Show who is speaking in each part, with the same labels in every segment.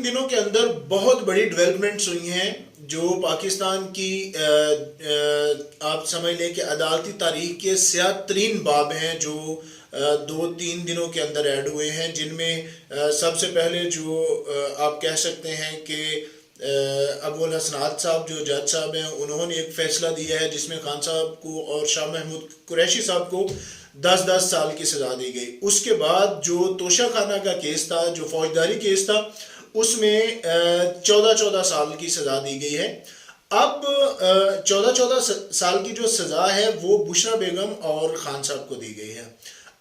Speaker 1: 2-3 दिनों के अंदर बहुत बड़ी डेवलपमेंट्स हुई हैं जो पाकिस्तान की आप समझ लें कि अदालती तारीख के स्याह तरीन बाब हैं जो 2-3 दिनों के अंदर ऐड हुए हैं, जिनमें सबसे पहले जो आप कह सकते हैं कि अबुल हसनात साहब जो जज साहब हैं उन्होंने एक फ़ैसला दिया है जिसमें खान साहब को और शाह महमूद कुरैशी साहब को 10-10 साल की सज़ा दी गई। उसके बाद जो तोशा खाना का केस था, जो फौजदारी केस था, उसमें 14-14 साल की सज़ा दी गई है। अब 14-14 साल की जो सज़ा है वो बुशरा बेगम और खान साहब को दी गई है।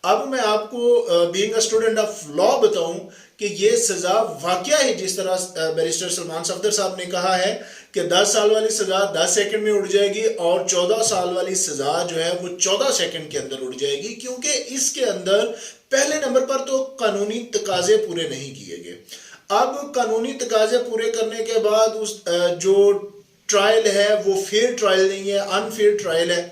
Speaker 1: अब मैं आपको being a student of law बताऊं कि ये सज़ा वाकया ही जिस तरह बैरिस्टर सलमान सफदर साहब ने कहा है कि 10 साल वाली सज़ा 10 सेकंड में उड़ जाएगी और 14 साल वाली सज़ा जो है वो 14 सेकंड के अंदर उड़ जाएगी, क्योंकि इसके अंदर पहले नंबर पर तो कानूनी तकाजे पूरे नहीं किए गए। अब कानूनी तकाजे पूरे करने के बाद उस जो ट्रायल है वो फेयर ट्रायल नहीं है, अनफेयर ट्रायल है।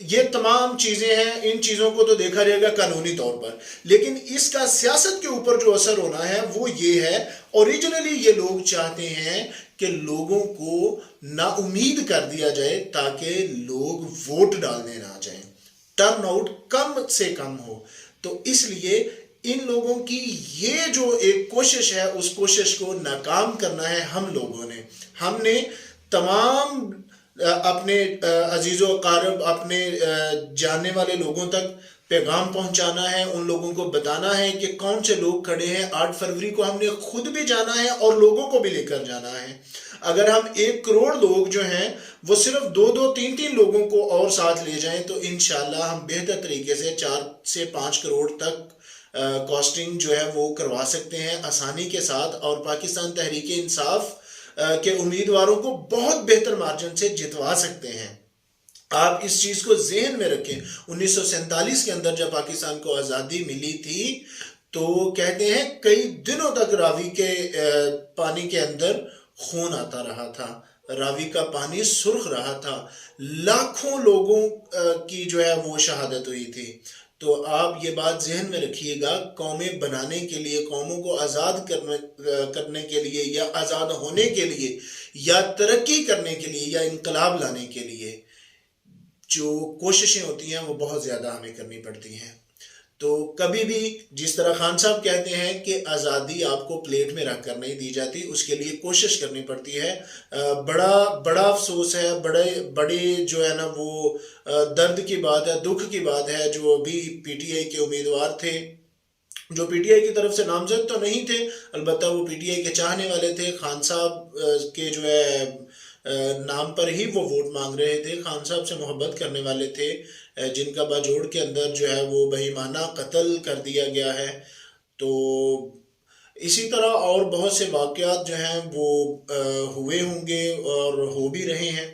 Speaker 1: ये तमाम चीज़ें हैं, इन चीज़ों को तो देखा जाएगा कानूनी तौर पर, लेकिन इसका सियासत के ऊपर जो असर होना है वो ये है। ओरिजिनली ये लोग चाहते हैं कि लोगों को नाउमीद कर दिया जाए ताकि लोग वोट डालने ना जाएं, टर्न आउट कम से कम हो। तो इसलिए इन लोगों की ये जो एक कोशिश है उस कोशिश को नाकाम करना है हम लोगों ने। हमने तमाम अपने अजीज़ो अकारब, अपने जानने वाले लोगों तक पैगाम पहुंचाना है, उन लोगों को बताना है कि कौन से लोग खड़े हैं। 8 फरवरी को हमने खुद भी जाना है और लोगों को भी लेकर जाना है। अगर हम 1 करोड़ लोग जो हैं वो सिर्फ 2-2, 3-3 लोगों को और साथ ले जाएं तो इंशाल्लाह हम बेहतर तरीके से 4 से 5 करोड़ तक कॉस्टिंग जो है वो करवा सकते हैं आसानी के साथ, और पाकिस्तान तहरीक इंसाफ के उम्मीदवारों को बहुत बेहतर मार्जिन से जितवा सकते हैं। आप इस चीज़ को ज़हन में रखें। 1947 के अंदर जब पाकिस्तान को आज़ादी मिली थी तो कहते हैं कई दिनों तक रावी के पानी के अंदर खून आता रहा था, रावी का पानी सुर्ख रहा था, लाखों लोगों की जो है वो शहादत हुई थी। तो आप ये बात जहन में रखिएगा, कौमें बनाने के लिए, कौमों को आज़ाद करने के लिए या आज़ाद होने के लिए या तरक्की करने के लिए या इनकलाब लाने के लिए जो कोशिशें होती हैं वो बहुत ज़्यादा हमें करनी पड़ती हैं। तो कभी भी जिस तरह खान साहब कहते हैं कि आज़ादी आपको प्लेट में रख कर नहीं दी जाती, उसके लिए कोशिश करनी पड़ती है। बड़ा अफसोस है, बड़े जो है ना वो दर्द की बात है, दुख की बात है, जो अभी पीटीआई के उम्मीदवार थे, जो पीटीआई की तरफ से नामजद तो नहीं थे, अलबत्ता वो पीटीआई के चाहने वाले थे, खान साहब के जो है नाम पर ही वो वोट मांग रहे थे, खान साहब से मोहब्बत करने वाले थे, जिनका बाजोड़ के अंदर जो है वो बेईमाना कत्ल कर दिया गया है। तो इसी तरह और बहुत से वाक़यात जो हैं वो हुए होंगे और हो भी रहे हैं।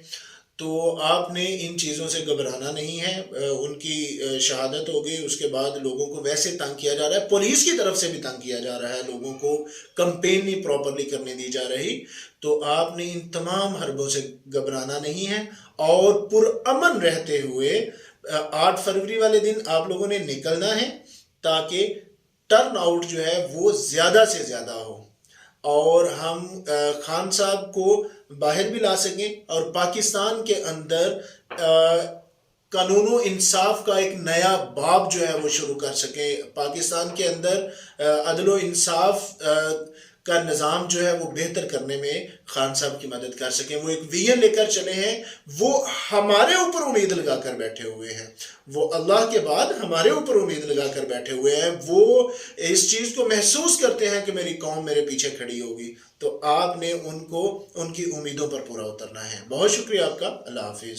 Speaker 1: तो आपने इन चीज़ों से घबराना नहीं है। उनकी शहादत हो गई, उसके बाद लोगों को वैसे तंग किया जा रहा है, पुलिस की तरफ से भी तंग किया जा रहा है, लोगों को कंपेन नहीं प्रॉपरली करने दी जा रही। तो आपने इन तमाम हरबों से घबराना नहीं है और पुरअमन रहते हुए 8 फरवरी वाले दिन आप लोगों ने निकलना है ताकि टर्न आउट जो है वो ज़्यादा से ज़्यादा हो और हम खान साहब को बाहर भी ला सकें और पाकिस्तान के अंदर कानूनो इंसाफ का एक नया बाब जो है वो शुरू कर सकें। पाकिस्तान के अंदर अदलो इंसाफ का निज़ाम जो है वो बेहतर करने में खान साहब की मदद कर सकें। वो एक विजन लेकर चले हैं, वो हमारे ऊपर उम्मीद लगा कर बैठे हुए हैं, वो अल्लाह के बाद हमारे ऊपर उम्मीद लगा कर बैठे हुए हैं। वो इस चीज़ को महसूस करते हैं कि मेरी कौम मेरे पीछे खड़ी होगी। तो आपने उनको उनकी उम्मीदों पर पूरा उतरना है। बहुत शुक्रिया आपका। अल्लाह हाफिज़।